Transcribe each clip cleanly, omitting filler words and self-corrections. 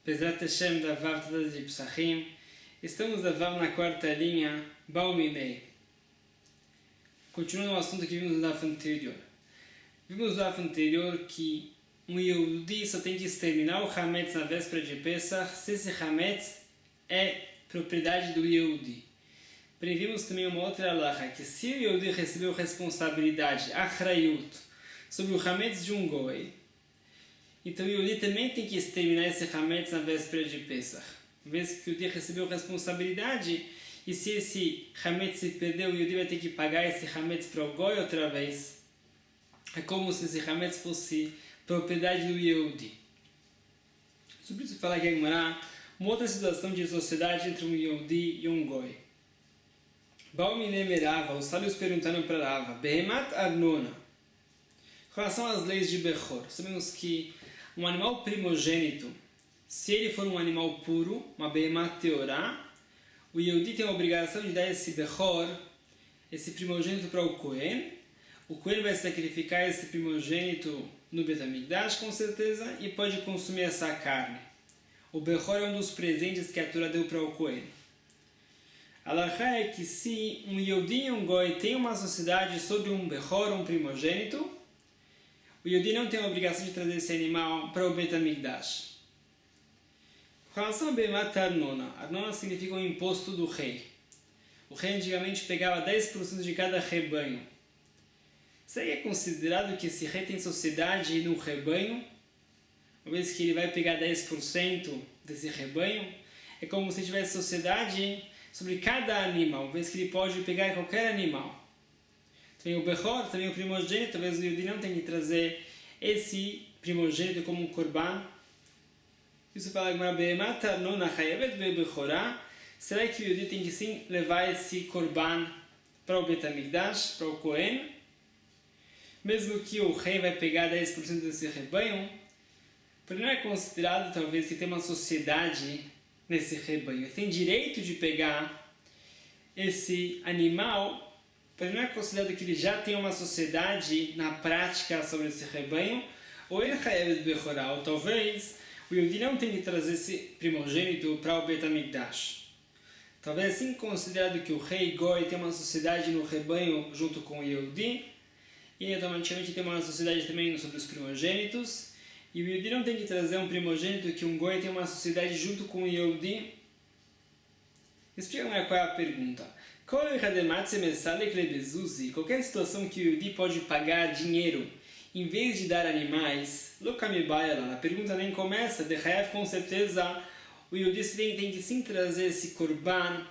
Bezrat Hashem da Vav Todas de Psachim. Estamos da Vav na quarta linha, Bauminei. Continuando o assunto que vimos no Daf anterior. Vimos no Daf anterior que um Yehudi só tem que exterminar o Hametz na véspera de Pesach se esse Hametz é propriedade do Yehudi. Previmos também uma outra halakha, que se o Yehudi recebeu responsabilidade, achrayut, sobre o Hametz de um Goi, então o Yehudi também tem que exterminar esse Hametz na véspera de Pesach. Uma vez que o Yehudi recebeu responsabilidade, e se esse Hametz se perdeu, o Yehudi vai ter que pagar esse Hametz para o Goi outra vez. É como se esse Hametz fosse propriedade do Yehudi. Sobre isso fala aqui agora uma outra situação de sociedade entre um Yehudi e um Goi. Baumine Merava, os sábios perguntaram para Rava, Behemat Arnona, com relação às leis de Bechor. Sabemos que um animal primogênito, se ele for um animal puro, uma Behemat Teorá, o Yehudi tem a obrigação de dar esse Bechor, esse primogênito para o Kohen. O Kohen vai sacrificar esse primogênito no Bet HaMikdash, com certeza, e pode consumir essa carne. O Bechor é um dos presentes que a Torá deu para o Kohen. A halakha é que se um Yehudi e um Goi têm uma sociedade sobre um Bechor, um primogênito, o Yehudi não tem a obrigação de trazer esse animal para o Bet HaMikdash. Com relação a Behemat Arnona, Arnona significa um imposto do rei. O rei antigamente pegava 10% de cada rebanho. Seria considerado que esse rei tem sociedade no rebanho, uma vez que ele vai pegar 10% desse rebanho, é como se tivesse sociedade sobre cada animal, uma vez que ele pode pegar qualquer animal. Tem o Bechor, também o primogênito, talvez o Yehudi não tem que trazer esse primogênito como um korban. Isso fala que Behemat Arnona chayavet bebechorá. Será que o Yehudi tem que sim levar esse korban para o Bet HaMikdash, para o Kohen? Mesmo que o rei vai pegar 10% desse rebanho, porque não é considerado talvez que tem uma sociedade nesse rebanho. Ele tem direito de pegar esse animal, porque não é considerado que ele já tem uma sociedade na prática sobre esse rebanho, ou ele chayavet bechorá, ou talvez o Yehudi não tem que trazer esse primogênito para o Bet HaMikdash. Talvez assim considerado que o rei Goi tem uma sociedade no rebanho junto com o Yehudi, e automaticamente tem uma sociedade também sobre os primogênitos, e o Yehudi não tem que trazer um primogênito que um Goi tem uma sociedade junto com o Yehudi. Explica qual é a pergunta. Qualquer situação que o Yehudi pode pagar dinheiro em vez de dar animais, a pergunta nem começa, de Hayav com certeza o Yehudi tem que sim trazer esse korban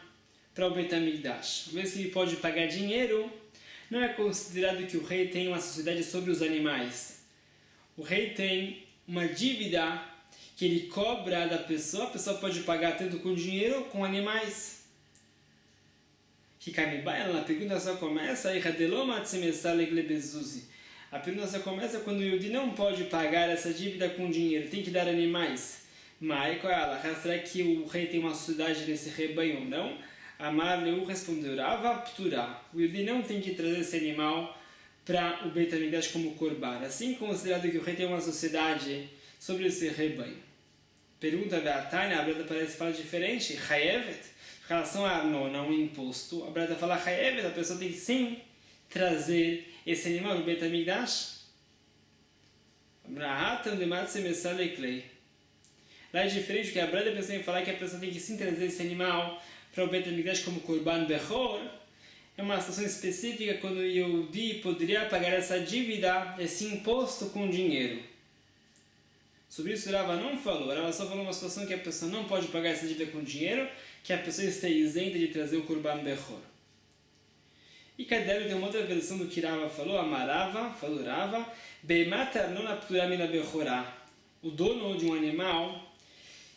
para o Bet HaMikdash. Uma vez que ele pode pagar dinheiro, não é considerado que o rei tem uma sociedade sobre os animais. O rei tem uma dívida que ele cobra da pessoa, a pessoa pode pagar tanto com dinheiro como com animais. A pergunta só começa, a pergunta só começa quando o Yehudi não pode pagar essa dívida com dinheiro, tem que dar animais. Mas qual é a halakha? Será que o rei tem uma sociedade nesse rebanho ou não? Amar Leu respondeu, Rava Pturá. O Yehudi não tem que trazer esse animal para o Bet HaMikdash como korban. Assim considerado que o rei tem uma sociedade sobre esse rebanho. Pergunta da Tânia, a Brada parece falar diferente. Chayevet, em relação a Arnona, um imposto, a Brada fala Chayevet, a pessoa tem que sim trazer esse animal do Bet HaMikdash. Lá é diferente do que a Brada pensou em falar que a pessoa tem que sim trazer esse animal para o Bet HaMikdash como korban bechor. É uma situação específica quando o Yehudi poderia pagar essa dívida, esse imposto com dinheiro. Sobre isso Rava não falou. Rava só falou uma situação que a pessoa não pode pagar essa dívida com dinheiro, que a pessoa está isenta de trazer o korban bechor. E Kadel tem uma outra versão do que Rava falou, Amarava, falou Rava, Behemat Arnona ptura mina bechorá. O dono de um animal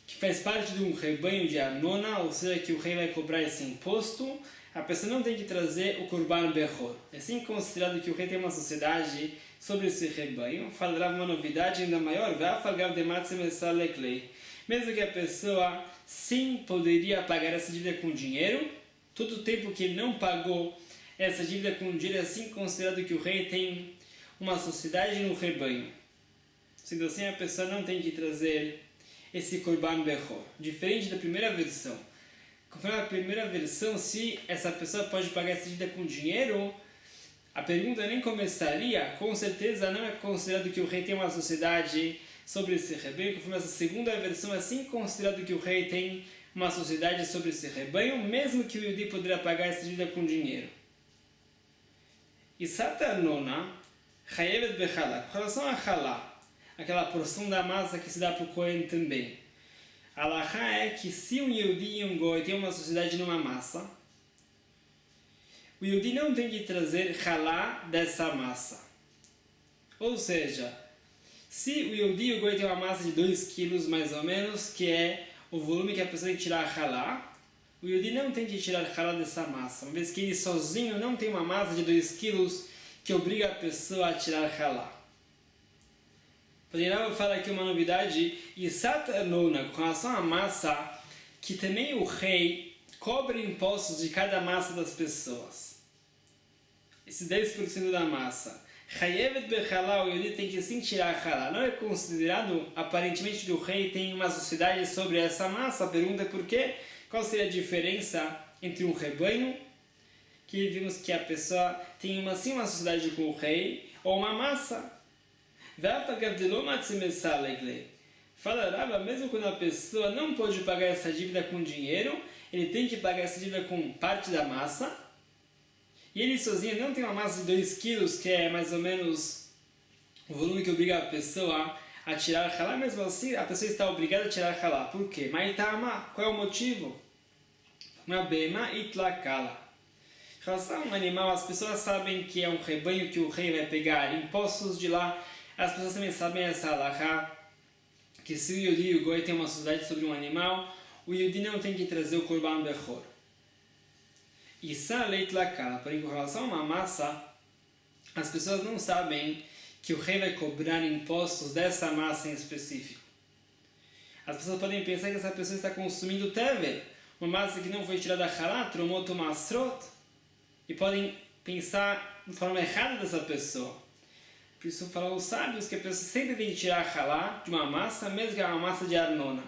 que faz parte de um rebanho de Arnona, ou seja, que o rei vai cobrar esse imposto, a pessoa não tem que trazer o korban bechor. É assim considerado que o rei tem uma sociedade sobre esse rebanho. Falará uma novidade ainda maior, mesmo que a pessoa sim poderia pagar essa dívida com dinheiro, todo o tempo que ele não pagou essa dívida com dinheiro, é assim considerado que o rei tem uma sociedade no rebanho. Sendo assim, a pessoa não tem que trazer esse Korban Bechor, diferente da primeira versão. Conforme a primeira versão, se essa pessoa pode pagar essa dívida com dinheiro, a pergunta nem começaria, com certeza não é considerado que o rei tem uma sociedade sobre esse rebanho, conforme essa segunda versão é sim considerado que o rei tem uma sociedade sobre esse rebanho, mesmo que o Yehudi poderia pagar essa dívida com dinheiro. E Satanona, Chayevet Bechalá, com relação a Halá, aquela porção da massa que se dá para o Cohen também. A Halachá é que se um Yehudi e um Goi têm uma sociedade numa massa, o Yehudi não tem que trazer Halá dessa massa. Ou seja, se o Yehudi e o Goi têm uma massa de 2 quilos mais ou menos, que é o volume que a pessoa tem que tirar Halá, o Yehudi não tem que tirar Halá dessa massa, uma vez que ele sozinho não tem uma massa de 2 quilos que obriga a pessoa a tirar Halá. Porém, eu vou falar aqui uma novidade, e Satanona, com relação à massa, que também o rei cobre impostos de cada massa das pessoas. Esses 10% da massa. Chayevet Bechalá, o Yehudi tem que sim tirar Halá. Não é considerado, aparentemente, que o rei tem uma sociedade sobre essa massa. A pergunta é por quê? Qual seria a diferença entre um rebanho, que vimos que a pessoa tem uma sociedade com o rei, ou uma massa? Fala Rava, mesmo quando a pessoa não pode pagar essa dívida com dinheiro, ele tem que pagar essa dívida com parte da massa, e ele sozinho não tem uma massa de 2 quilos, que é mais ou menos o volume que obriga a pessoa a tirar Halá, mesmo assim a pessoa está obrigada a tirar Halá. Por quê? Maitama, qual é o motivo? Uma bema itlakala. Em relação a um animal, as pessoas sabem que é um rebanho que o rei vai pegar impostos de lá. As pessoas também sabem essa halachá, que se o Yehudi e o Goi têm uma sociedade sobre um animal, o Yehudi não tem que trazer o Korban Bechor. E Saleit Lakala, porém com relação a uma massa, as pessoas não sabem que o rei vai cobrar impostos dessa massa em específico. As pessoas podem pensar que essa pessoa está consumindo tevel, uma massa que não foi tirada halá, tromot ou masrot, e podem pensar de forma errada dessa pessoa. Por isso falam os sábios que a pessoa sempre tem que tirar halá de uma massa, mesmo que é uma massa de arnona,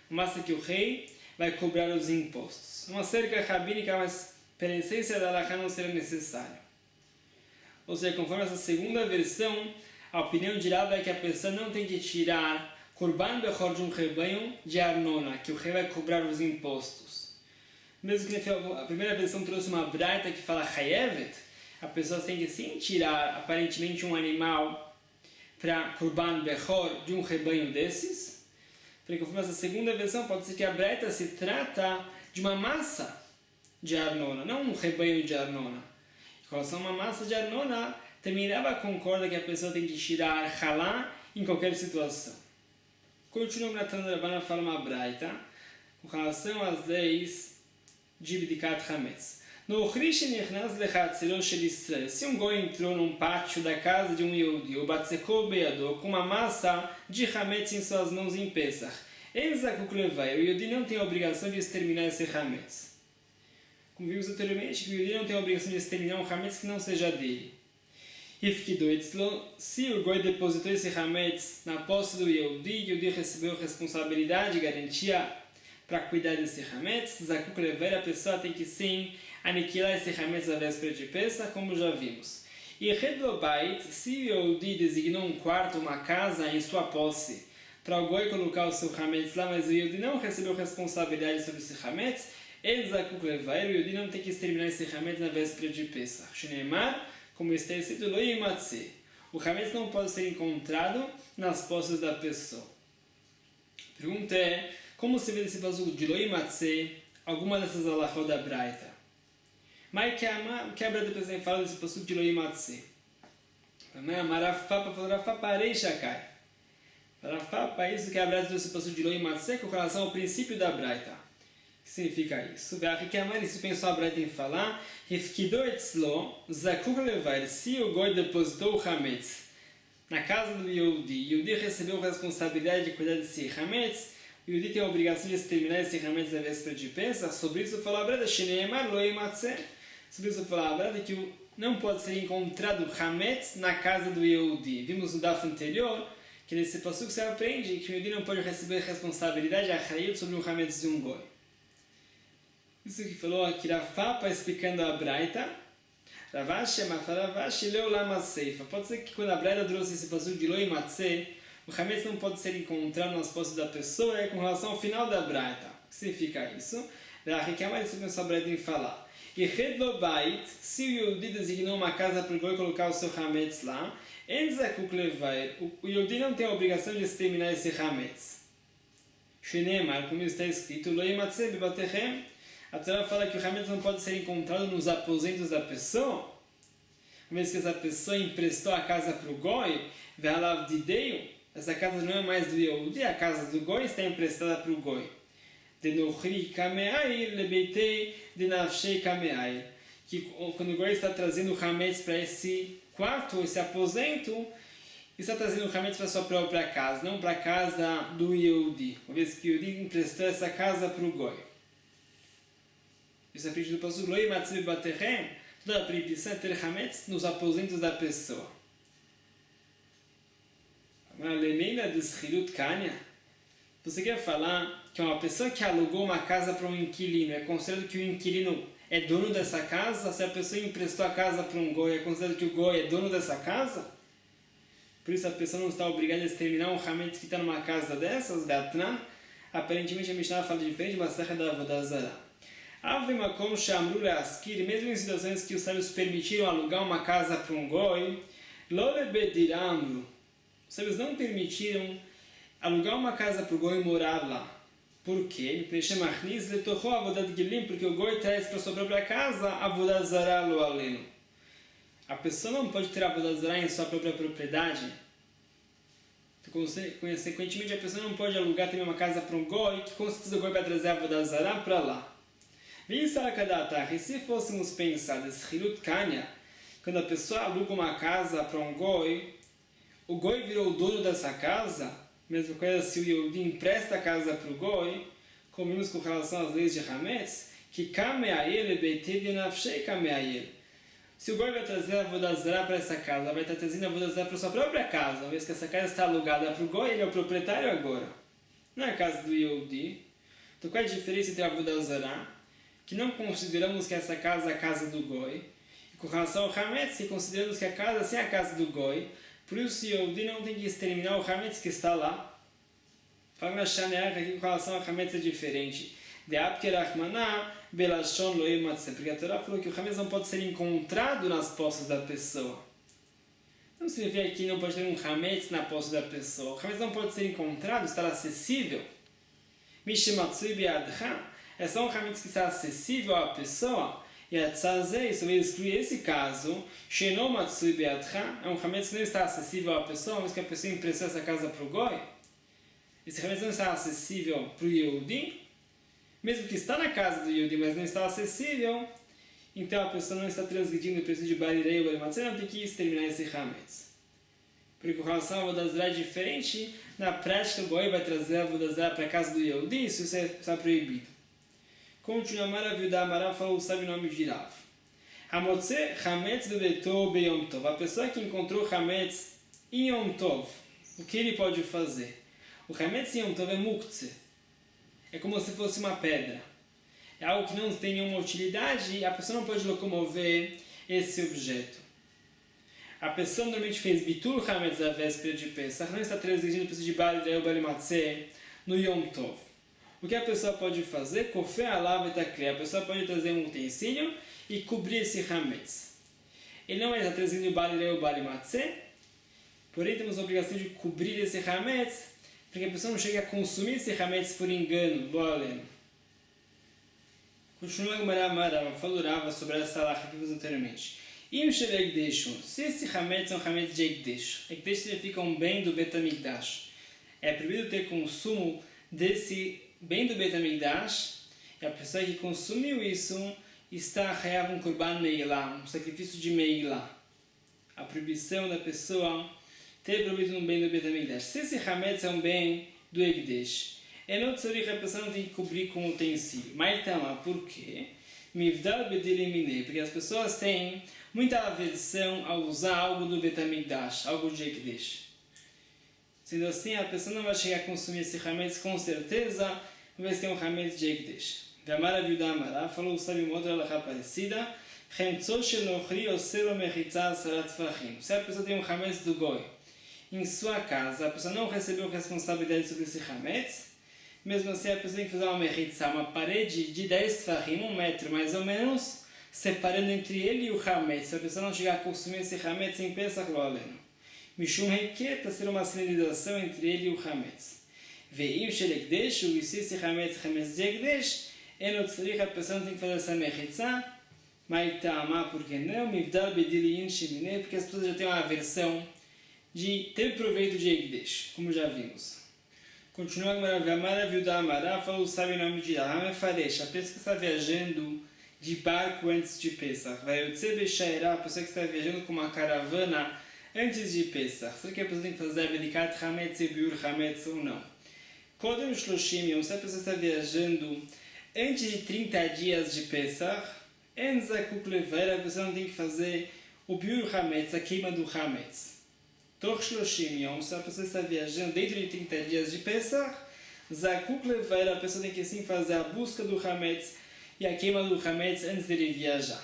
uma massa que o rei vai cobrar os impostos. Uma cerca rabínica, mas pela essência da halachá não será necessário. Ou seja, conforme essa segunda versão, a opinião de Rava é que a pessoa não tem que tirar Korban Bechor de um rebanho de arnona, que o rei vai cobrar os impostos. Mesmo que a primeira versão trouxe uma braita que fala Chayevet, a pessoa tem que sim tirar aparentemente um animal para Korban Bechor de um rebanho desses. Porque conforme essa segunda versão, pode ser que a braita se trata de uma massa de arnona, não um rebanho de arnona. Com relação a uma massa de arnona, também Rava concorda que a pessoa tem que tirar halá em qualquer situação. Continua na Tana Rabbanan, fala uma braita com relação às leis de Bdikat Hametz. No Rish Nechnas Lechatzelo Shel Israel, se um goi entrou num pátio da casa de um Yehudi, ou Batzekol Beadó, com uma massa de Hametz em suas mãos em Pesach, Enzakuk Levai, o Yehudi não tem a obrigação de exterminar esse Hametz. Como vimos anteriormente, que o Yehudi não tem a obrigação de exterminar um Hametz que não seja dele. Se o Goi depositou esse Hametz na posse do Yehudi, o Yehudi recebeu responsabilidade e garantia para cuidar desse Hametz, Zakuk Lever, a pessoa tem que sim aniquilar esse Hametz na véspera de Pesach, como já vimos. E Redlobait, se o Yehudi designou um quarto, uma casa em sua posse, para o Goi colocar o seu Hametz lá, mas o Yehudi não recebeu responsabilidade sobre esse Hametz, ele Zakuk Lever, o Yehudi não tem que exterminar esse Hametz na véspera de Pesach. Shneimar, como está escrito, Lo Yimatze. O Hametz não pode ser encontrado nas posses da pessoa. A pergunta é, como se vê esse passuco de Lo Yimatze, alguma dessas alachot da Braita? Mas o que a Braita fala desse passuco de Lo Yimatze? Marafapa falou, Rafapa arei shakai. Rafapa é isso que a Braita trouxe esse passuco de Lo Yimatze com relação ao princípio da Braita. O que significa isso? Se pensou a Braita em falar, se o Goi depositou o Hametz na casa do Yehudi, Yehudi recebeu a responsabilidade de cuidar desse Hametz, o Yehudi tem a obrigação de exterminar esse Hametz na véspera de Pesach. Sobre isso falou a Braita, sobre isso falou a Braita que não pode ser encontrado Hametz na casa do Yehudi. Vimos no daf anterior Que nesse passuco você aprende que o Yehudi não pode receber responsabilidade, a sobre o Hametz de um goi. Isso que falou aqui Rav Papa explicando a Braita. Ravashi, Ravashi, leu lá Maseifa. Pode ser que quando a Braita trouxe esse passuco de Loi Matzeh, o Hametz não pode ser encontrado nas posses da pessoa, é com relação ao final da Braita. O que significa isso? Isso começou a Braita em falar. E Redlobait, se o Yehudi designou uma casa para o goi colocar o seu Hametz lá, o Yehudi não tem a obrigação de exterminar esse Hametz. Shenemar, como está escrito, Loi Matzeh bebatechem. A Torá fala que o Hametz não pode ser encontrado nos aposentos da pessoa. Uma vez que essa pessoa emprestou a casa para o goi, essa casa não é mais do Yehudi, a casa do goi está emprestada para o goi. Denochri kameai lebeitei denafshei kameai. Que quando o goi está trazendo o Hametz para esse quarto, esse aposento, está trazendo o Hametz para sua própria casa, não para a casa do Yehudi. Uma vez que o Yehudi emprestou essa casa para o goi. Isso é pedido do passuco Loi Matzeh Baterem, toda a proibição é ter Hametz nos aposentos da pessoa. Agora, Lemeina de Schirut Kanya, você quer falar que uma pessoa que alugou uma casa para um inquilino, é considerado que o inquilino é dono dessa casa? Se a pessoa emprestou a casa para um goi, é considerado que o goi é dono dessa casa? Por isso a pessoa não está obrigada a exterminar um Hametz que está numa casa dessas, Beatran. Aparentemente a Mishnah fala diferente, mas a da Avodah Zarah. Mesmo em situações que os sábios permitiram alugar uma casa para um goi, os sábios não permitiram alugar uma casa para o goi morar lá. Por quê? Porque o goi traz para sua própria casa Avodah Zarah lo aleno. A pessoa não pode ter Avodah Zarah em sua própria propriedade. Consequentemente, a pessoa não pode alugar também uma casa para um goi, que com certeza o goi vai trazer Avodah Zarah para lá. E se fôssemos pensar nesse Hirut Kanya, quando a pessoa aluga uma casa para um goi, o goi virou o dono dessa casa, mesma coisa se o Yehudi empresta a casa para o goi, como vimos com relação às leis de Hametz, que Kameayel e Beitei de Nafshei Kameayel. Se o goi vai trazer a Avodah Zarah para essa casa, vai estar trazendo a Avodah Zarah para sua própria casa, uma vez que essa casa está alugada para o goi, ele é o proprietário agora. Não é a casa do Yehudi. Então qual é a diferença entre a Avodah Zarah, que não consideramos que essa casa é a casa do goi, e com relação ao Hametz, que consideramos que a casa sim é a casa do goi, por isso o Yehudi não tem que exterminar o Hametz que está lá. Fala na Shaneach aqui com relação ao Hametz é diferente. Porque a Torá falou que o Hametz não pode ser encontrado nas posses da pessoa. Não significa que não pode ter um Hametz na posse da pessoa. O Hametz não pode ser encontrado, estar acessível. Mishimatsui biadcha. É só um Hametz que está acessível à pessoa. E a Tzazei, isso vai excluir esse caso. Shenomatsui beatcha. É um Hametz que não está acessível à pessoa, mas que a pessoa emprestou essa casa para o goi. Esse Hametz não está acessível para o Yehudi. Mesmo que está na casa do Yehudi, mas não está acessível, então a pessoa não está transgredindo o princípio de Barirei ou Barimatzeh, não tem que exterminar esse Hametz. Porque com relação ao Avodah Zarah é diferente, na prática o goi vai trazer a Avodah Zarah para a casa do Yehudi, isso está proibido. Continua Maravilha, Marav falou o sábio nome de Rav. Hamotze Hametz bebetou beyom tov. A pessoa que encontrou Hametz em Yom Tov, o que ele pode fazer? O Hametz em Yom Tov é muktzeh. É como se fosse uma pedra. É algo que não tem nenhuma utilidade e a pessoa não pode locomover esse objeto. A pessoa normalmente fez bitul Hametz a véspera de Pesach, não está transgredindo o princípio de Barirei ou Barimatzeh no Yom Tov. O que a pessoa pode fazer? Kofé alav etakli. A pessoa pode trazer um utensílio e cobrir esse Hametz. Ele não está trazendo o Barirei ou Barimatzeh, porém temos a obrigação de cobrir esse Hametz para que a pessoa não chegue a consumir esse Hametz por engano. Lo aleno. Continua a Gemara falava sobre essa lacha que vimos anteriormente. Se esse Hametz é um Hametz de Ekdesh. Ekdesh significa um bem do Bet HaMikdash. É proibido ter consumo desse bem do Bet HaMikdash, e a pessoa que consumiu isso está a um Korban Meilah, um sacrifício de Meilah. A proibição da pessoa ter proibido um bem do Bet HaMikdash. Se esse Hametz é um bem do Ekdesh, a pessoa não tem que cobrir com utensílio. Mas então, por quê? Porque as pessoas têm muita aversão a usar algo do Bet HaMikdash, algo de Ekdesh. Sendo assim, a pessoa não vai chegar a consumir esse Hametz com certeza, uma vez que é um Hametz de Ekdesh. Gamara Viuda Amara falou, sabe uma outra alahá parecida, Chemtzot shel nochri oselo mechitza asarat tfachim. Se a pessoa tem um Hametz do Goi em sua casa, a pessoa não recebeu responsabilidade sobre esse Hametz, mesmo assim a pessoa tem que fazer uma mechitza, uma parede de 10 tfachim, 1 metro mais ou menos, separando entre ele e o Hametz, para a pessoa não chegar a consumir esse Hametz em Pesach lo aleno. Mishum Heket, para ser uma sinalização entre ele e o Hametz. Veim shel Ekdesh, e se esse Hametz de Ekdesh, a pessoa não tem que fazer essa mechitza, Maitama, por que não? Mivdal bediliyin shemine, porque as pessoas já têm uma aversão de ter proveito de Ekdesh, como já vimos. Continua a Gamara Viuda Amara, falou, sabe o nome de Raham Faresh, a pessoa que está viajando de barco antes de Pesach. Vai o Tzebeshaira, a pessoa que está viajando com uma caravana antes de Pesach. Será que a pessoa tem que fazer Abedikat Hametz e Biur Hametz ou não? Kodem Shloshim Yom, se a pessoa está viajando antes de 30 dias de Pesach, Enzakuk Lever, a pessoa não tem que fazer o Biur Hametz, a queima do Hametz. Toch Shloshim Yom, se a pessoa está viajando dentro de 30 dias de Pesach, Zakuk Lever, a pessoa tem que sim fazer a busca do Hametz e a queima do Hametz antes dele viajar.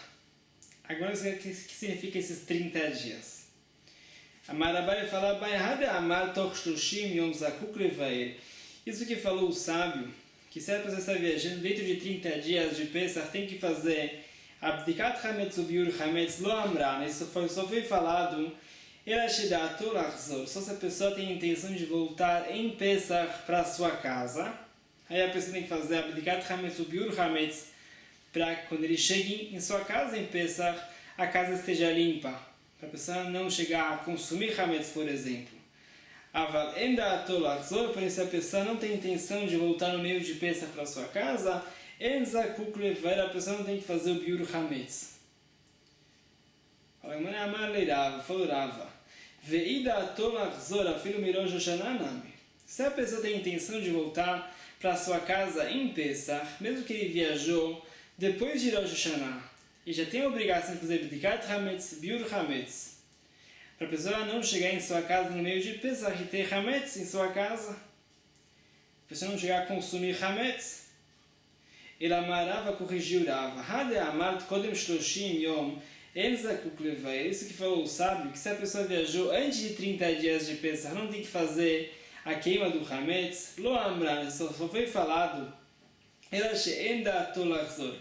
Agora, o que significa esses 30 dias? Amarabai fala, Amar Toch Shloshim Yom Zakuk Lever. Isso que falou o sábio, que se a pessoa está viajando dentro de 30 dias de Pesach, tem que fazer Abdikat Hametz Ubiur Hametz Lo Amran. Isso só foi falado só se a pessoa tem a intenção de voltar em Pesach para sua casa. Aí a pessoa tem que fazer Abdikat Hametz Ubiur Hametz para quando ele chegue em sua casa em Pesach, a casa esteja limpa. Para a pessoa não chegar a consumir Hametz, por exemplo. Aval enda atolachzor, porém se a pessoa não tem intenção de voltar no meio de Pesach para sua casa, enzakuk lever, a pessoa não tem que fazer o biur hametz. Falou Rava, veida atolachzor, afilo mirosh Hashanah. Se a pessoa tem intenção de voltar para sua casa em Pesach, mesmo que ele viajou depois de Rosh Hashanah, e já tem a obrigação de fazer Bdikat Hametz, Biur Hametz, para a pessoa não chegar em sua casa no meio de Pesach e ter Hametz em sua casa, a pessoa não chegar a consumir Hametz, ele amarava, corrigiu Rava. Hade amart kodem shloshim yom enzakuk levay. Isso que falou o sábio, que se a pessoa viajou antes de 30 dias de Pesach, não tem que fazer a queima do Hametz. Lo amran, só foi falado, ela she'enda atolachzor.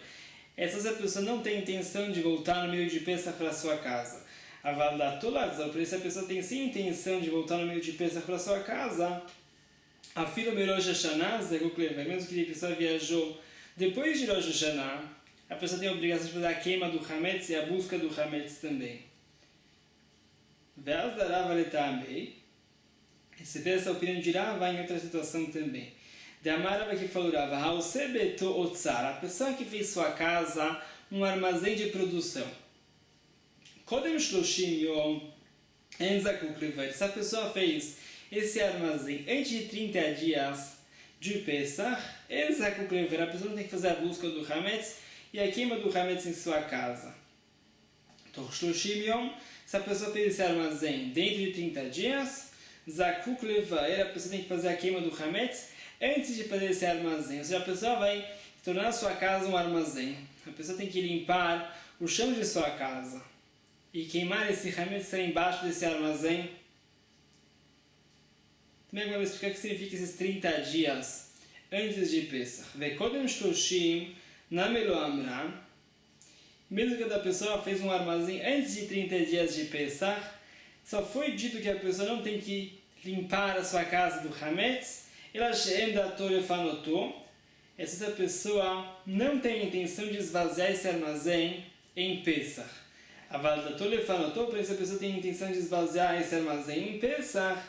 É só se a pessoa não tem intenção de voltar no meio de Pesach para sua casa. Por isso a pessoa tem sim intenção de voltar no meio de Pesach para sua casa. A fila Rosh Hashanah, mesmo que a pessoa viajou depois de Rosh Hashanah, a pessoa tem a obrigação de fazer a queima do Hametz e a busca do Hametz também. Esse vê essa opinião de Rava em outra situação também. De Amarava que falou Rava, a pessoa que fez sua casa um armazém de produção. Kodem Shloshim Yom Enzakuk Lever. Se a pessoa fez esse armazém antes de 30 dias de Pesach, Enzakuk Lever, a pessoa não tem que fazer a busca do Hametz e a queima do Hametz em sua casa. Toch Shloshim Yom, se a pessoa fez esse armazém dentro de 30 dias, Zakuk Lever, a pessoa tem que fazer a queima do Hametz antes de fazer esse armazém. Ou seja, a pessoa vai tornar a sua casa um armazém. A pessoa tem que limpar o chão de sua casa e queimar esse Hametz embaixo desse armazém. Também agora vou explicar o que significa esses 30 dias antes de Pesach. Vekodem shloshim namelo amran. Mesmo que a pessoa fez um armazém antes de 30 dias de Pesach, só foi dito que a pessoa não tem que limpar a sua casa do Hametz. Ela she'enda torefanoto. Essa pessoa não tem a intenção de esvaziar esse armazém em Pesach. A valda torefanoto, por isso a pessoa tem a intenção de esvaziar esse armazém em Pesach.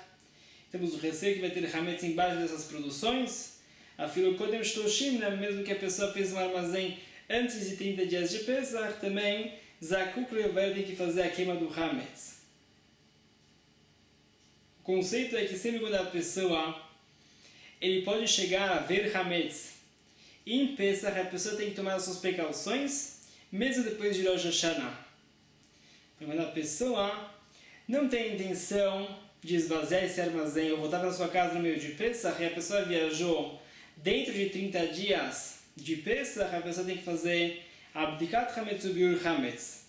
Temos o receio que vai ter Hametz embaixo dessas produções. A filokodem shloshim, mesmo que a pessoa fez um armazém antes de 30 dias de Pesach, também Zakuk Lever tem que fazer a queima do Hametz. O conceito é que sempre quando a pessoa ele pode chegar a ver Hametz em Pesach, a pessoa tem que tomar as suas precauções, mesmo depois de Rosh Hashanah. Quando a pessoa não tem a intenção de esvaziar esse armazém ou voltar para sua casa no meio de Pesach e a pessoa viajou dentro de 30 dias de Pesach, a pessoa tem que fazer Abdikat Hametz Ubiur Hametz.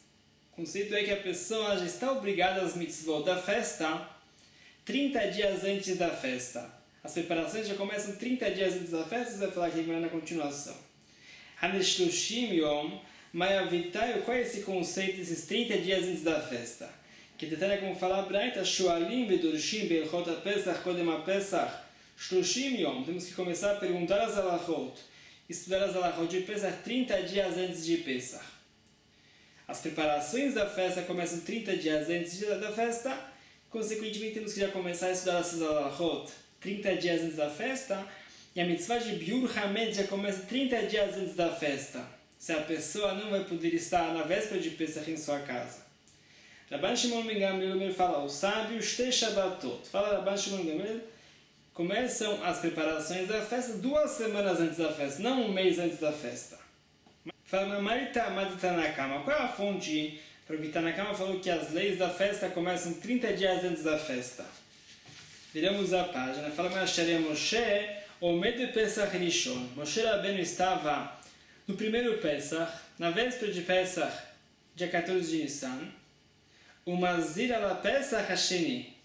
O conceito é que a pessoa já está obrigada às mitzvot da festa 30 dias antes da festa. As preparações já começam 30 dias antes da festa, você vai falar aqui na continuação. Haneshlushim Yom Mayavitai, qual é esse conceito desses 30 dias antes da festa? Que detalha como fala a Braita, Shualim Bedurshim Belchot HaPesach Kodem HaPesach Shlushim Yom. Temos que começar a perguntar as halachot, estudar as halachot de Pesach 30 dias antes de Pesach. As preparações da festa começam 30 dias antes da festa, consequentemente temos que já começar a estudar essas halachot 30 dias antes da festa, e a mitzvah de Biur Hametz já começa 30 dias antes da festa, se a pessoa não vai poder estar na véspera de Pesach em sua casa. Rabban Shimon ben Gamliel fala, o sábio, Shtei Shabbatot. Fala Rabban Shimon ben Gamliel, começam as preparações da festa 2 semanas antes da festa, não um mês antes da festa. Fala, Marita Maditanakama, qual é a fonte para o que Tanakama falou que as leis da festa começam 30 dias antes da festa? Viramos a página, fala Masharia Moshe, Omed de Pesach Rishon. Moshe Rabbeinu estava no primeiro Pesach, na véspera de Pesach, dia 14 de Nissan, o Mazir ala Pesach Hasheni.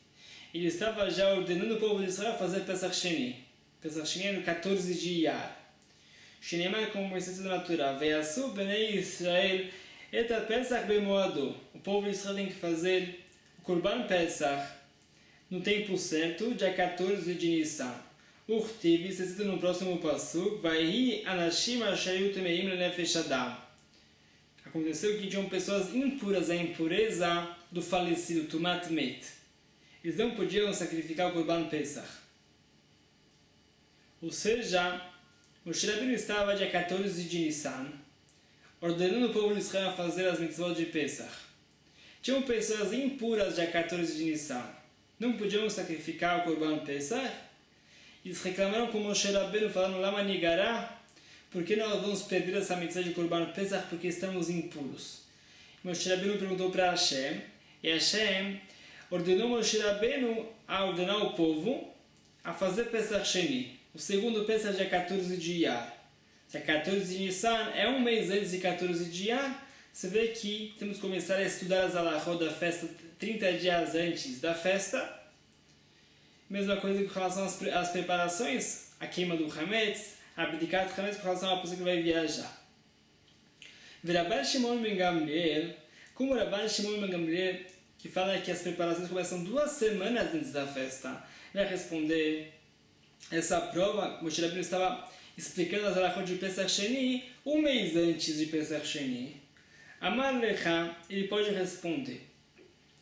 Ele estava já ordenando o povo de Israel a fazer Pesach Sheni. Pesach Sheni é no 14 de Iyar. Sheni é como essência natural. Veyasu Bnei Israel eta Pesach bemoado. O povo de Israel tem que fazer o Korban Pesach no tempo certo, dia 14 de Nissan. Urtiv, está escrito no próximo passo, Vaihi anashim ashayu temeim lenefesh adam. Aconteceu que tinham pessoas impuras, a impureza do falecido, Tumat Met. Eles não podiam sacrificar o Korban Pesach. Ou seja, Moshe Rabbeinu estava dia 14 de Nissan, ordenando o povo de Israel a fazer as mitzvot de Pesach. Tinham pessoas impuras dia 14 de Nissan, não podiam sacrificar o Korban Pesach. Eles reclamaram com Moshe Rabbeinu, falando, Lama Nigará, por que nós vamos perder essa mitzvah de Korban Pesach porque estamos impuros? Moshe Rabbeinu perguntou para Hashem, e Hashem ordenou Moshe Rabbeinu a ordenar o povo a fazer Pesach Sheni. O segundo Pesach dia 14 de Iyar. Dia 14 de Nissan é um mês antes de 14 de Iyar. Você vê que temos que começar a estudar as halachot da festa 30 dias antes da festa. Mesma coisa com relação às preparações, a queima do Hametz, a Abdikat Hametz com relação à pessoa que vai viajar. Rabban Shimon ben Gamliel, como Rabban Shimon ben Gamliel, que fala que as preparações começam 2 semanas antes da festa, vai responder essa prova. Moshe Rabbeinu estava explicando as halachot de Pesach Sheni um mês antes de Pesach Sheni. Amar Lecha, ele pode responder,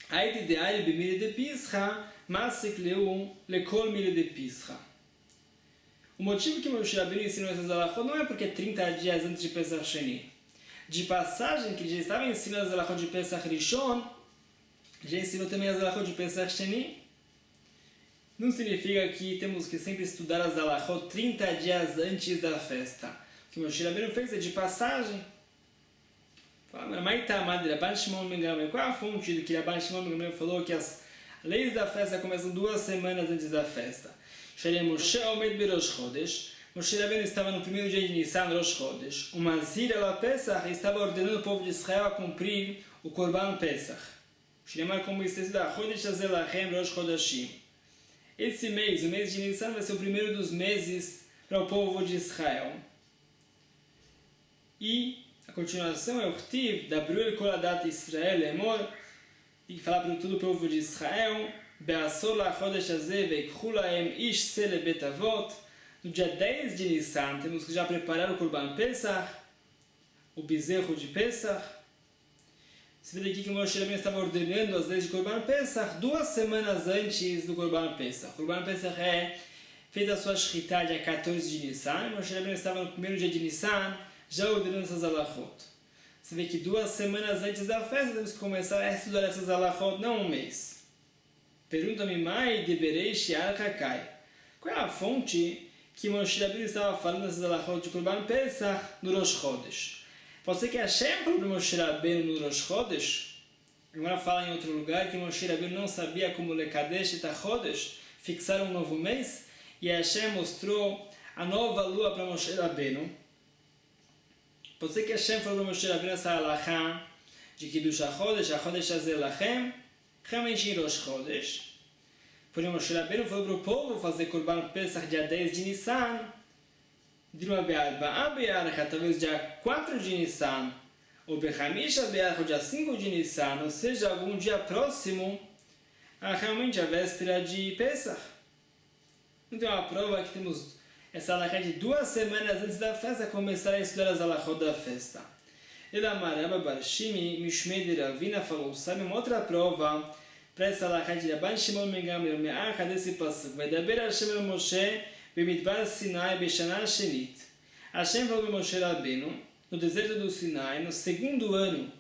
Aide de Ari b'mile de Pischa, Masik leu lekol mile de Pischa. O motivo que Moshe Rabbeinu ensinou essas halachot não é porque é 30 dias antes de Pesach Sheni. De passagem, que ele já estava ensinando as halachot de Pesach Rishon, já ensinou também as halachot de Pesach Sheni. Não significa que temos que sempre estudar as halachot 30 dias antes da festa. O que Moshe Rabbeinu fez é de passagem. Mas Rabban Shimon ben Gamliel, qual é a fonte do que Rabban Shimon ben Gamliel falou que as leis da festa começam 2 semanas antes da festa? Moshe Omed beRosh Chodesh. Moshe Rabbeinu estava no primeiro dia de Nissan, Rosh Chodesh. O Mazir ala Pesach estava ordenando o povo de Israel a cumprir o Korban Pesach. Como está escrito, Chodesh Azelachem Rosh Chodashim. Esse mês, o mês de Nissan, vai ser o primeiro dos meses para o povo de Israel. E a continuação é o Ktiv, da Bruel Koladat Israel Emor, e falar para todo o povo de Israel, Be'asor la Chodesh Azeh ve'ikhu lahem ish se lebet avot. No dia 10 de Nissan, temos que já preparar o Korban Pesach, o bezerro de Pesach. Você vê aqui que o Moshe Rabbeinu estava ordenando as leis de Korban Pesach 2 semanas antes do Korban Pesach. O Korban Pesach é feita a sua shritá dia 14 de Nissan, e Moshe Rabbeinu estava no primeiro dia de Nissan, já ordenando essas halachot. Você vê que 2 semanas antes da festa temos que começar a estudar essas halachot, não um mês. Pergunta-me, Mai de Bereish Al-Kakai. Qual é a fonte que Moshe Rabbeinu estava falando dessas halachot de Korban Pesach no Rosh Chodesh? Pode ser que Hashem falou para Moshe Rabbeinu no Rosh Chodesh? Agora fala em outro lugar que Moshe Rabbeinu não sabia como Lekadesh et HaChodesh, fixar um novo mês, e Hashem mostrou a nova lua para Moshe Rabbeinu. Pode ser que Hashem falou para Moshe Rabbeinu essa halakha de Kiddush HaChodesh, HaChodesh Hazeh Lachem, realmente em Rosh Chodesh. Porém, Moshe Rabbeinu falou para o povo fazer Korban Pesach dia 10 de Nissan, Dilma Be'arba Be'archa, talvez dia 4 de Nissan, ou Bechamisha Be'archa, dia 5 de Nissan, ou seja, algum dia próximo a realmente a véspera de Pesach. Então, a prova é que temos essa halakha de 2 semanas antes da festa, começar a estudar as halachot da festa. Elamaraba Barshimi, Mishmei de Ravina falou, sabe uma outra prova para essa halakha de Rabban Shimon ben Gamliel me'archa desse pasuk. Vedaber Hashem el Moshe b'midbar Sinai b'shana shenit. Hashem falou para Moshe Rabbeinu no deserto do Sinai, no segundo ano,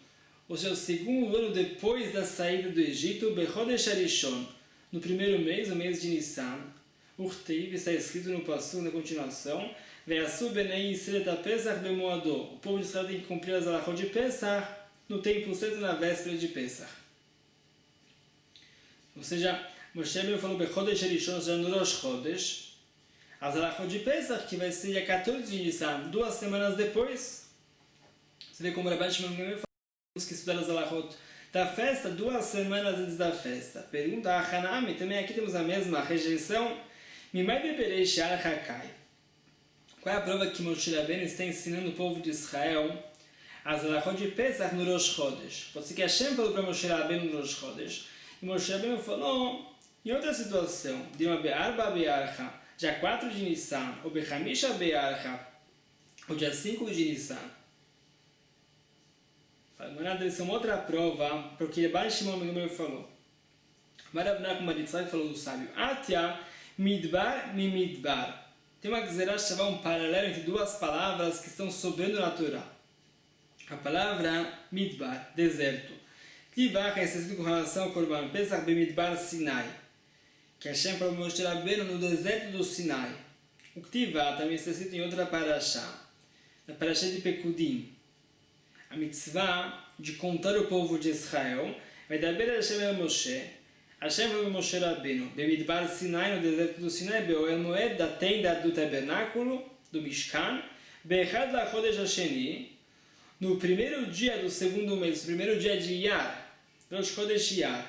ou seja, o segundo ano depois da saída do Egito, Bechodesh Arishon, no primeiro mês, o mês de Nissan, Urteiv, está escrito no pasuk na continuação, Ve'asu b'nei Yisrael et Pesach b'moado. O povo de Israel tem que cumprir as halachot de Pesach no tempo certo, na véspera de Pesach. Ou seja, Moshe Rabbeinu falou Bechodesh Arishon, ou seja, no Rosh Chodesh, as halachot de Pesach, que vai ser dia 14 de Nissan, 2 semanas depois. Você vê como o Rabban Shimon ben Gamliel falou que estudar as halachot da festa 2 semanas antes da festa. Pergunta a Hanami, também aqui temos a mesma rejeição. Mimai beberei she'ar hakai. Qual é a prova que Moshe Rabbeinu está ensinando o povo de Israel as halachot de Pesach no Rosh Chodesh? Pode ser que Hashem falou para Moshe Rabbeinu no Rosh Chodesh, e Moshe Rabbeinu falou em outra situação, Dilma Be'arba Be'archa, dia 4 de Nissan, ou Bechamisha Be'archa, ou dia 5 de Nissan. Agora deve ser uma outra prova, porque Rabban Shimon ben Gamliel falou. Marav Nachman bar Yitzchak falou do sábio, Atia Midbar mi Midbar. Tem uma gzerá chamada um paralelo entre 2 palavras que estão sobrando na Torá. A palavra Midbar, deserto. Tivach é escrito com relação ao Korban Pesach b'Midbar Sinai, que Hashem falou para Moshe Rabbeinu no deserto do Sinai. O Ktivah também está escrito em outra parashá, na parashá de Pekudim. A mitzvah de contar o povo de Israel vai dar a Hashem el Moshe. Hashem falou para Moshe Rabbeinu b'Midbar Sinai, no deserto do Sinai, be'oel moed, da tenda do tabernáculo, do Mishkan, be'echad lachodesh hasheni, no primeiro dia do segundo mês, no primeiro dia de Iyar, Rosh Chodesh Iyar.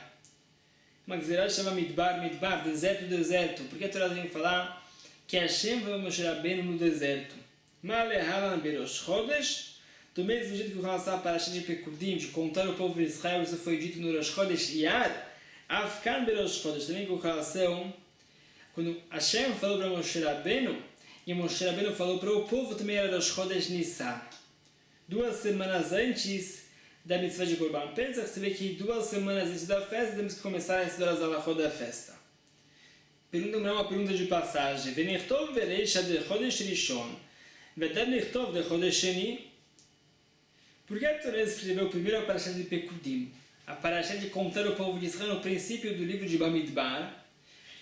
Uma gzerá chama Midbar, Midbar, deserto, deserto. Porque a Torá vem falar que Hashem falou para Moshe Rabbeinu no deserto. Ma'alehalan be'Rosh Chodesh, do mesmo jeito que o relação à parasha de Pekudim, de contar o povo de Israel, isso foi dito no Rosh Chodesh Iyar, Afkan be'Rosh Chodesh, também com relação, quando Hashem falou para Moshe Rabbeinu, e Moshe Rabbeinu falou para o povo, também era Rosh Chodesh Nissan. 2 semanas antes da mitzvah de Korban Pesach, você vê que 2 semanas antes da festa, temos que começar a estudar as halachot da festa. Pergunta uma pergunta de passagem. V'nirtov v'reisha de Chodesh Rishon, v'edem nirtov de Chodesh Sheni. Por que a Torá escreveu primeiro a parasha de Pekudim, a parasha de contar o povo de Israel no princípio do livro de Bamidbar,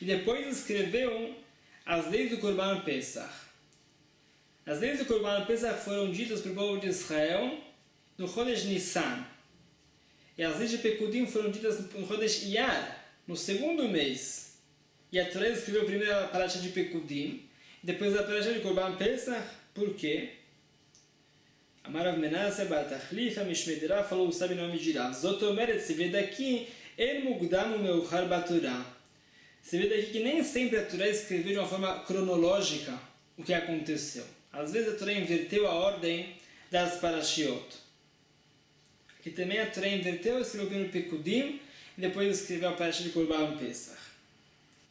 e depois escreveu as leis do Korban Pesach? As leis do Korban Pesach foram ditas para o povo de Israel no Chodesh Nissan. E as leis de Pekudim foram ditas no Chodesh Iyar, no segundo mês. E a Torá escreveu primeiro a parasha de Pekudim, depois a parasha de Korban Pesach. Por quê? Amarav Menasseh bar Tachlifa Mishmedira falou o sábio nome de Rav. Zotomeret, se vê daqui, El Mugdam Meuchar Batorá. Se vê daqui que nem sempre a Torá escreveu de uma forma cronológica o que aconteceu. Às vezes a Torá inverteu a ordem das parashiot. Aqui também a Torá inverteu, escreveu primeiro Pekudim e depois escreveu a parasha de Korban Pesach.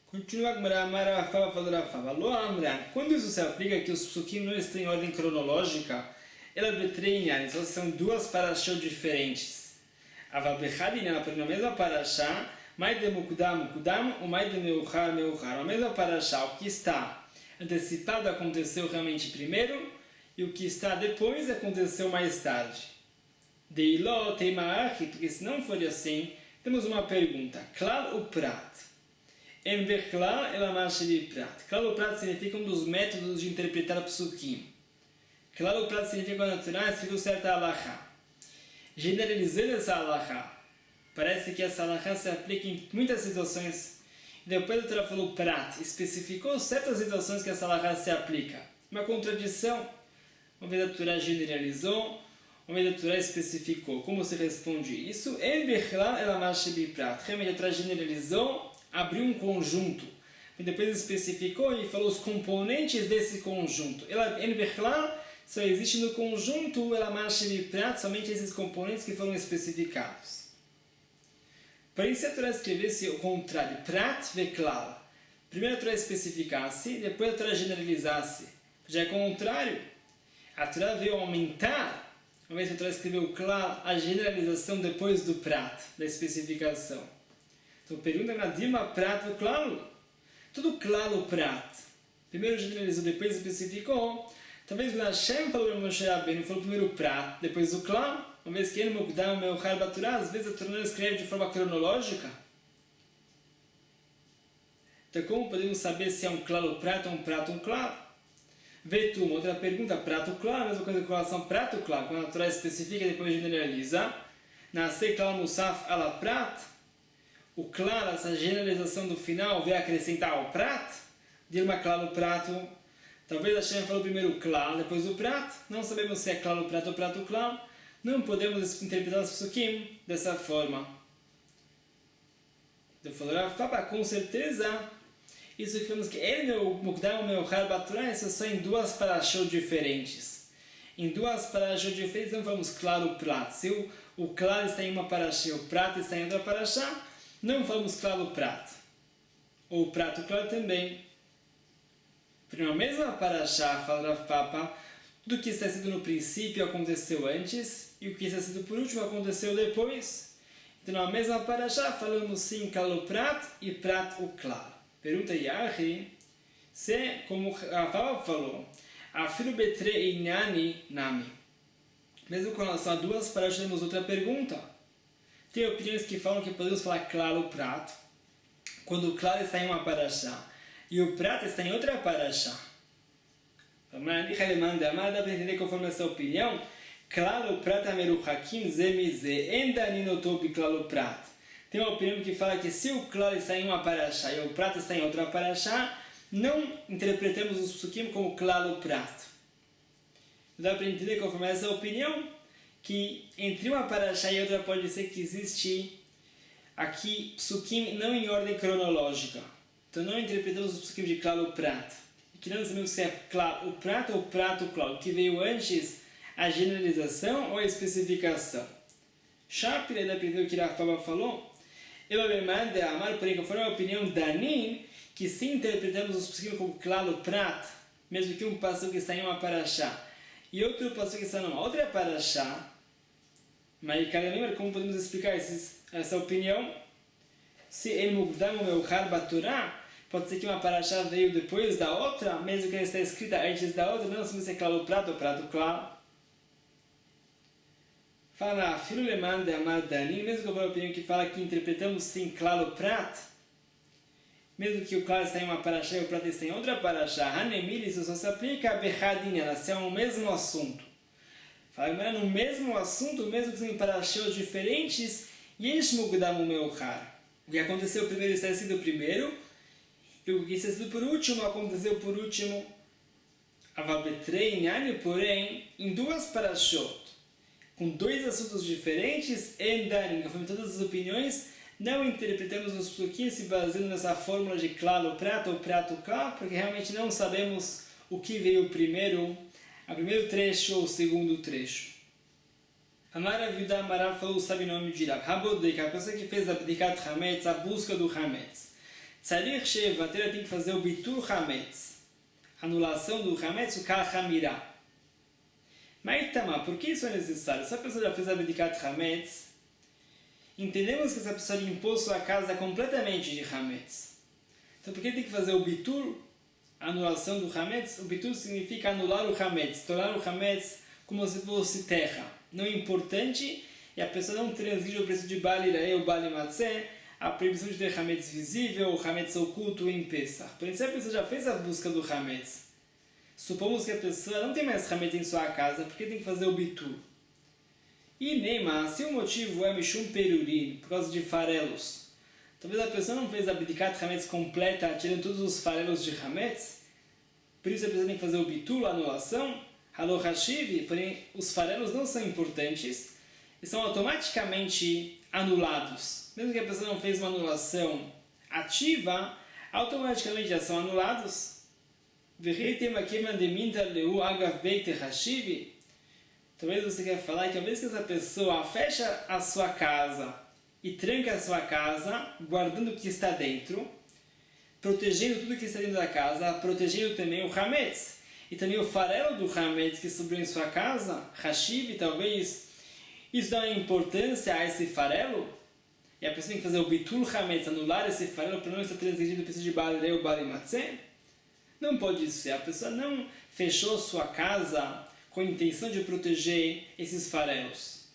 Continua com Marafava falou Rafava. Lo Amran, quando isso se aplica que os psukim não estão em ordem cronológica, ela betreinan, então são 2 parashot diferentes. Avabechadina, na mesma parashá, mais de Mukdam, ou mais de Meuchar. A mesma parashá, o que está antecipado aconteceu realmente primeiro, e o que está depois aconteceu mais tarde. Deiló teimaachi, porque se não for assim, temos uma pergunta. Klal o prat. Em Bechlal elamar sheli prat. Klal o prat significa um dos métodos de interpretar psukim. Klal o prat significa quando a Torá escreveu certa halachá. Generalizando essa halachá Parece que essa halakha se aplica em muitas situações. Depois a Torá falou prat, especificou certas situações que essa halakha se aplica. Uma contradição. Uma vez a Torá generalizou, uma vez a Torá especificou. Como se responde isso? Realmente a Torá generalizou, abriu um conjunto. E depois especificou e falou os componentes desse conjunto. Só existe no conjunto somente esses componentes que foram especificados. Porém, se a Torá escrevesse o contrário, prat veklal, primeiro a Torá especificasse, depois a Torá generalizasse, já é contrário, a Torá veio aumentar, uma vez que a Torá escreveu klal, a generalização depois do prat, da especificação. Então pergunta na Dilma, prat veklal, tudo klal o prat, primeiro generalizou, depois especificou, talvez quando Hashem falou para Moshe Rabbeinu, falou primeiro o prat, depois o klal, uma vez que ele mukdam o meu Torá, às vezes a Torá não escreve de forma cronológica. Então como podemos saber se é um klal ou prato ou um prato um klal? Vetum, outra pergunta, prato klal, a mesma coisa com relação a prato klal, quando a Torá especifica e depois generaliza. Nasce klal musaf ala prat, o klal, essa generalização do final, vai acrescentar o prat, dirma klal o prato. Talvez a Hashem falou primeiro o klal, depois o prat, não sabemos se é klal o prato ou prato klal. Não podemos interpretar os psukim dessa forma. Então falou, com certeza, isso que falamos que ele o mukdam o meu Torá, isso é só em duas parashot diferentes. Em duas parashot diferentes, não falamos claro o prat. Se o claro está em uma parashá, o prato está em outra parashá, não falamos claro o prato. Ou o prato claro também. Por uma mesma parashá, fala Rav Papa, tudo que está escrito no princípio aconteceu antes e o que está escrito por último aconteceu depois. Então, na mesma parashá, falamos sim klal o prat e prat o klal. Pergunta Yahi, se, como Rav falou, afilu betre einani nami. Mesmo com relação a duas parashá, temos outra pergunta. Tem opiniões que falam que podemos falar klal o prat quando o klal está em uma parashá e o prat está em outra parashá. Dá para entender conforme essa opinião, klal o prat ameruchakim zemize endaninotopi klal o prat. Tem uma opinião que fala que se o klal está em uma parashá e o prat está em outra parashá, não interpretamos os psukim como klal o prat. Dá para entender conforme essa opinião que entre uma parashá e outra pode ser que existe aqui psukim não em ordem cronológica. Então não interpretamos os psukim de klal o prat. Que não sabemos se é klal o prat ou prato klal, o que veio antes, a generalização ou a especificação. Shapira da aprendeu que Rav Papa falou, eu me mando a amar, porém, conforme a opinião Danin, que se interpretamos os psukim como klal o prat, mesmo que um passuco está em uma parashá e outro passuco está em uma outra parashá, mas como podemos explicar essa opinião? Se ele mukdam o meu Torá, pode ser que uma parashá veio depois da outra, mesmo que ela está escrita antes da outra, não sabemos se é klal o prato ou prato klal. Fala, filho leman de amar danin, mesmo que eu vou a opinião que fala que interpretamos sim klal o prat, mesmo que o klal está em uma parashá e o prato está em outra parashá, hanemil, isso só se aplica a bechadin, elas são o mesmo assunto. Fala, no mesmo assunto, mesmo que são em parashot diferentes, yesh mukdam o meu har. O que aconteceu primeiro está escrito primeiro, e o que está escrito por último aconteceu por último. Avabetrei inani, porém, em duas parashot, com dois assuntos diferentes, endarim, conforme todas as opiniões, não interpretamos os psukim se baseando nessa fórmula de klal o prato ou prato klal, porque realmente não sabemos o que veio primeiro, o primeiro trecho ou o segundo trecho. Amar Aviuda Amarav falou, sabe o nome de Rav, Habodek, a pessoa que fez a Bdikat Hametz, a busca do Hametz. Tzarich Shevater tem que fazer o Bitur Hametz, anulação do Hametz, o Kal Hamirah. Mas Itama, por que isso é necessário? Se a pessoa já fez a Bdikat Hametz, entendemos que essa pessoa limpou sua casa completamente de Hametz. Então por que tem que fazer o Bitur, anulação do Hametz? O Bitur significa anular o Hametz, tornar o Hametz como se fosse terra. Não é importante, e a pessoa não transgride o preço de Bali Irae ou Bali Matzeh, a proibição de ter Hametz visível ou Hametz oculto em Pesach. Por isso a pessoa já fez a busca do Hametz. Supomos que a pessoa não tem mais Hametz em sua casa, porque tem que fazer o Bitur. E Neymar, se o motivo é Mishum Perurim, por causa de farelos, talvez a pessoa não fez a Bdikat Hametz completa, tirando todos os farelos de Hametz, por isso a pessoa tem que fazer o bitul, a anulação, Halo Hashiv, porém os farelos não são importantes e são automaticamente anulados. Mesmo que a pessoa não fez uma anulação ativa, automaticamente já são anulados. Talvez você quer falar que a vez que essa pessoa fecha a sua casa e tranca a sua casa, guardando o que está dentro, protegendo tudo que está dentro da casa, protegendo também o Hametz, e também o farelo do Hametz que sobrou em sua casa, Hashiv, talvez isso dá uma importância a esse farelo, e a pessoa tem que fazer o Bitul Hametz, anular esse farelo para não estar transgredindo o princípio de Balei ou Balei Matzeh. Não pode ser, a pessoa não fechou sua casa com a intenção de proteger esses farelos.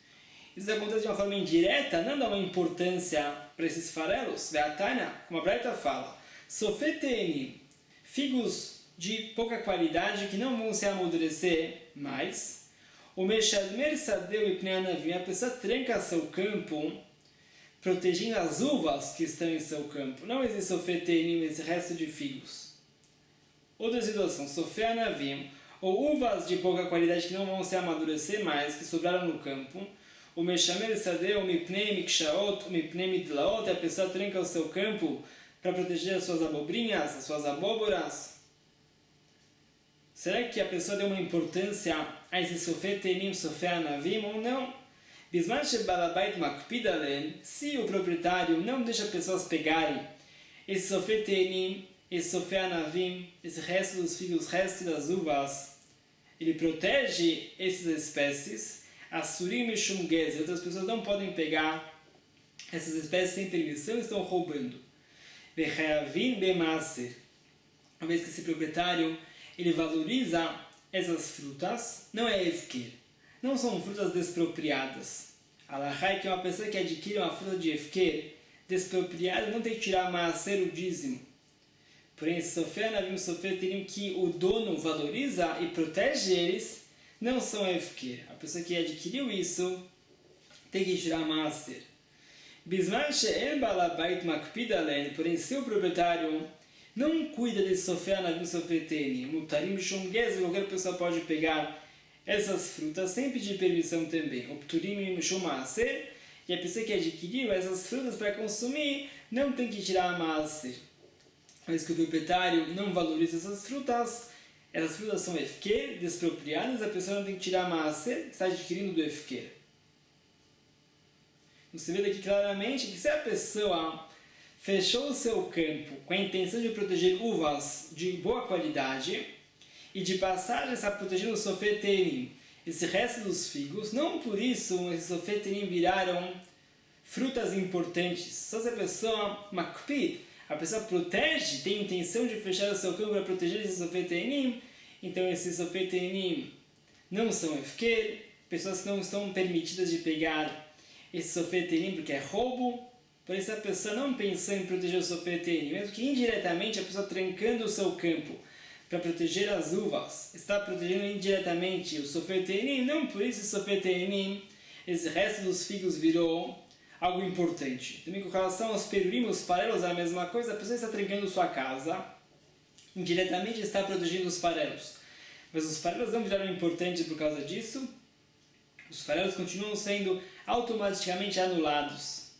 Isso acontece de uma forma indireta, não dá uma importância para esses farelos. Ve'atanya, como a Braita fala, Sofeteni, figos de pouca qualidade que não vão se amadurecer mais. O Meshadmer Sadeu e Pneanavim, a pessoa tranca seu campo, protegendo as uvas que estão em seu campo. Não existe Sofeteni, esse resto de figos. Outra situação, Sofeanavim, ou uvas de pouca qualidade que não vão se amadurecer mais, que sobraram no campo. O Meshamer Sadeu, o Mipnei Mikshaot, o Mipnei Midlaot, a pessoa tranca o seu campo para proteger as suas abobrinhas, as suas abóboras. Será que a pessoa deu uma importância a esse Sofé Tenim, Sofé Anavim ou não? Bisman Shebalabait Makpid Alen, se o proprietário não deixa pessoas pegarem esse Sofé Tenim, esse Sofé Anavim, esse resto dos figos, resto das uvas, ele protege essas espécies, Asurim e Shumgez, outras pessoas não podem pegar essas espécies sem permissão e estão roubando. Vechayavim Bemaser, uma vez que esse proprietário ele valoriza essas frutas, não é efker, não são frutas despropriadas. Alahai, que é uma pessoa que adquire uma fruta de efker despropriada, não tem que tirar maaser, o dízimo. Porém, esse Sofé Anavim, Sofé Terim, que o dono valoriza e protege eles, não são efker. A pessoa que adquiriu isso tem que tirar maaser. Bisman she'en balabait makpid alen, porém, se o proprietário não cuida desse Sofé Anavim, Sofé Terim, mutarim shumgez, qualquer pessoa pode pegar essas frutas sem pedir permissão também. Opturim shumaser, e a pessoa que adquiriu essas frutas para consumir não tem que tirar maaser. Mas que o proprietário não valoriza essas frutas são efker, despropriadas, a pessoa não tem que tirar maaser, está adquirindo do efker. Você vê daqui claramente que se a pessoa fechou o seu campo com a intenção de proteger uvas de boa qualidade e de passagem está protegendo o Sofé Terim, esse resto dos figos, não por isso esses Sofé Terim viraram frutas importantes. Só se a pessoa makpid, a pessoa protege, tem intenção de fechar o seu campo para proteger esses Sofé Terim, então esses Sofé Terim não são efker, pessoas que não estão permitidas de pegar esse Sofé Terim porque é roubo. Por isso a pessoa não pensando em proteger o Sofé Terim, mesmo que indiretamente a pessoa trancando o seu campo para proteger as uvas, está protegendo indiretamente o Sofé Terim, não por isso o Sofé Terim, esse resto dos figos virou algo importante. Também com relação aos perurim, os farelos, é a mesma coisa, a pessoa está trancando sua casa, indiretamente está protegendo os farelos. Mas os farelos não viraram importantes por causa disso, os farelos continuam sendo automaticamente anulados.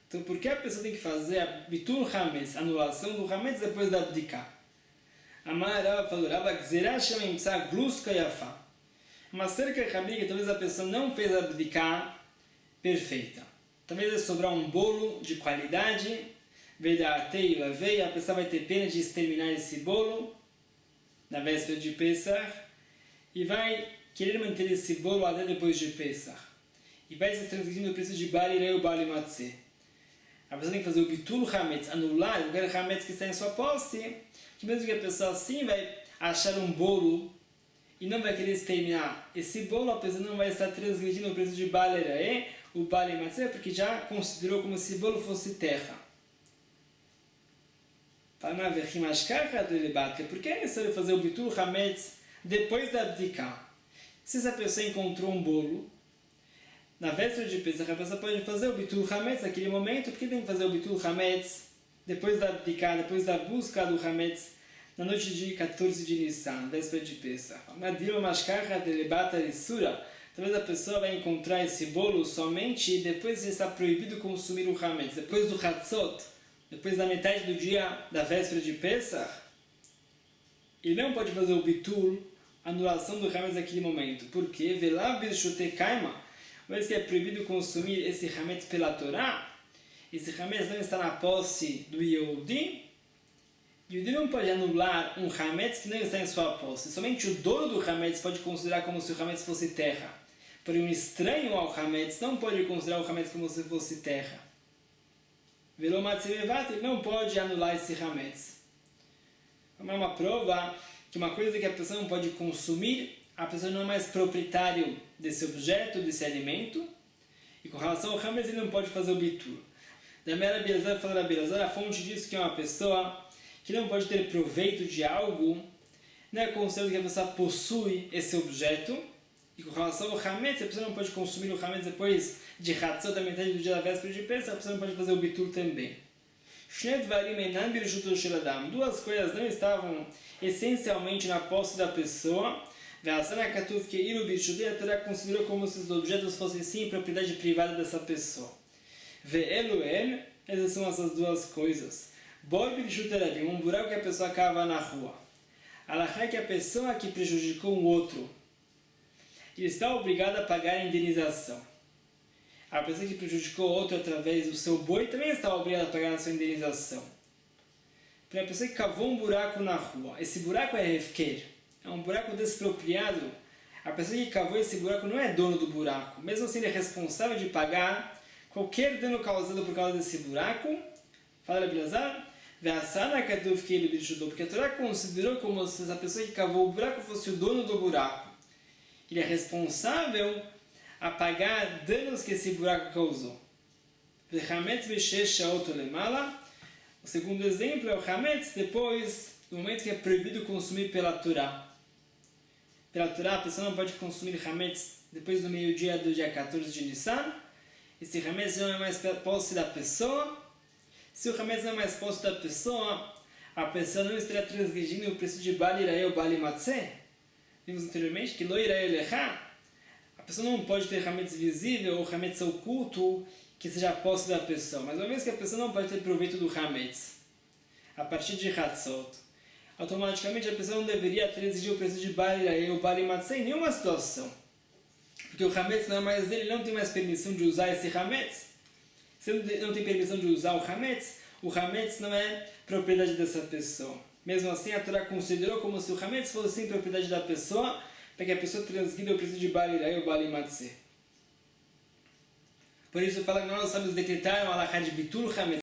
Então, por que a pessoa tem que fazer a bitul hametz, anulação do hametz depois da abdicá? Amar Rava falou, Rava gzerah shem imtza gluska yafa. Uma cerca rabiga, talvez a pessoa não fez a abdicá perfeita. Talvez vai sobrar um bolo de qualidade, veio da veia, a pessoa vai ter pena de exterminar esse bolo na véspera de Pesach e vai querer manter esse bolo até depois de Pesach. E vai se transmitindo o preço de Bali Rei ou Bali Matzeh. A pessoa tem que fazer o bitul hametz, anular qualquer hametz que está em sua posse, que mesmo que a pessoa assim vai achar um bolo e não vai querer exterminar esse bolo, a pessoa não vai estar transgredindo o preço de Bali Rei ou Bali Matzeh, porque já considerou como se o bolo fosse terra. Por que é necessário fazer o bitul hametz depois da abdicá? Se essa pessoa encontrou um bolo na véspera de Pesach, a pessoa pode fazer o Bitul Hametz naquele momento. Por que tem que fazer o Bitul Hametz depois da abdicada, depois da busca do Hametz, na noite de 14 de Nissan, véspera de Pesach? Talvez a pessoa vai encontrar esse bolo somente depois de estar proibido consumir o Hametz, depois do Hatzot, depois da metade do dia da véspera de Pesach. Ele não pode fazer o Bitul, anulação do Hametz naquele momento. Por quê? Velav Birshute Kaima, uma vez que é proibido consumir esse Hametz pela Torá, esse Hametz não está na posse do Yehudi, e o Yehudi não pode anular um Hametz que não está em sua posse. Somente o dono do Hametz pode considerar como se o Hametz fosse terra. Porém, um estranho ao Hametz não pode considerar o Hametz como se fosse terra. Velomatzevevat, ele não pode anular esse Hametz. É uma prova que uma coisa que a pessoa não pode consumir, a pessoa não é mais proprietário desse objeto, desse alimento, e com relação ao Hametz ele não pode fazer o bitur. Da Mera Bielazar fala da Bielazar, a fonte diz que é uma pessoa que não pode ter proveito de algo, não é considerado que a pessoa possui esse objeto, e com relação ao Hametz, a pessoa não pode consumir o Hametz depois de Hatzot, da metade do dia da véspera de Pesach, a pessoa não pode fazer o bitur também. Duas coisas não estavam essencialmente na posse da pessoa. A Torá considerou como se os objetos fossem sim propriedade privada dessa pessoa. Essas são essas duas coisas. Um buraco que a pessoa cava na rua. Alahá, que a pessoa que prejudicou um outro, ele está obrigado a pagar a indenização. A pessoa que prejudicou o outro através do seu boi também está obrigada a pagar a sua indenização. Para a pessoa que cavou um buraco na rua, esse buraco é hefker, é um buraco despropriado. A pessoa que cavou esse buraco não é dono do buraco, mesmo assim ele é responsável de pagar qualquer dano causado por causa desse buraco. Fala Bielazar, porque a Torá considerou como se a pessoa que cavou o buraco fosse o dono do buraco. Ele é responsável a pagar danos que esse buraco causou. O segundo exemplo é o Hametz, depois do momento que é proibido consumir pela Torá. Pela Torá, a pessoa não pode consumir Hametz depois do meio-dia do dia 14 de Nissan. Esse Hametz não é mais posse da pessoa. Se o Hametz não é mais posse da pessoa, a pessoa não estará transgredindo o preço de Bali Irae ou Bali Matzeh. Vimos anteriormente que Lo Irae Lecha, a pessoa não pode ter Hametz visível ou Hametz oculto que seja a posse da pessoa. Mas uma vez que a pessoa não pode ter proveito do Hametz a partir de Hatzot, automaticamente a pessoa não deveria exigir o preço de Bali Irae ou Bali Matzeh em nenhuma situação. Porque o Hametz não é mais dele, ele não tem mais permissão de usar esse Hametz. Se ele não tem permissão de usar o Hametz não é propriedade dessa pessoa. Mesmo assim, a Torá considerou como se o Hametz fosse sim propriedade da pessoa, para que a pessoa transgrida o preço de Bali Irae ou Bali Matzeh. Por isso, fala que nós sábios decretaram a Alahá de Bitul Hametz,